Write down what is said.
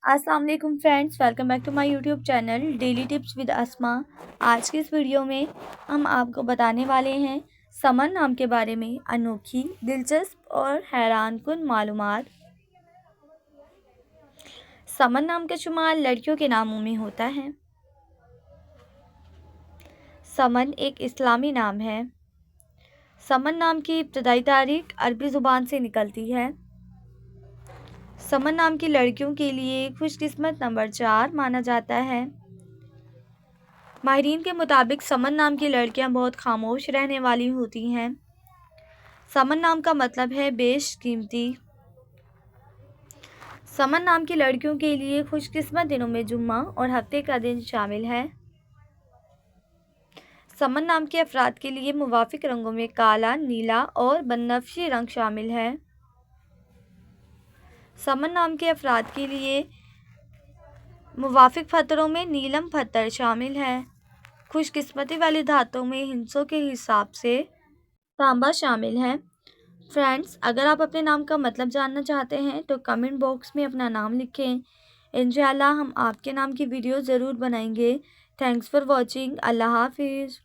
अस्सलाम वालेकुम friends, welcome back to my YouTube channel daily tips with Asma. आज की इस वीडियो में हम आपको बताने वाले हैं समन नाम के बारे में अनोखी, दिलचस्प और हैरानकुन मालूमात। समन नाम का शुमार लड़कियों के नामों में होता है। समन एक इस्लामी नाम है। समन नाम की इब्तदाई तारीख अरबी ज़ुबान से निकलती है। समन नाम की लड़कियों के लिए खुशकिस्मत नंबर 4 माना जाता है। माहिरीन के मुताबिक समन नाम की लड़कियां बहुत खामोश रहने वाली होती हैं। समन नाम का मतलब है बेशकीमती। समन नाम की लड़कियों के लिए खुशकिस्मत दिनों में जुम्मा और हफ्ते का दिन शामिल है। समन नाम के अफराद के लिए मुवाफिक रंगों में काला, नीला और बनफशी रंग शामिल है। समन नाम के अफराद के लिए मुवाफिक पत्थरों में नीलम पत्थर शामिल है। खुशकिस्मती वाली धातों में हिंसों के हिसाब से तांबा शामिल है। फ्रेंड्स, अगर आप अपने नाम का मतलब जानना चाहते हैं तो कमेंट बॉक्स में अपना नाम लिखें। इंशाल्लाह हम आपके नाम की वीडियो ज़रूर बनाएंगे। Thanks for watching. अल्लाह हाफिज़।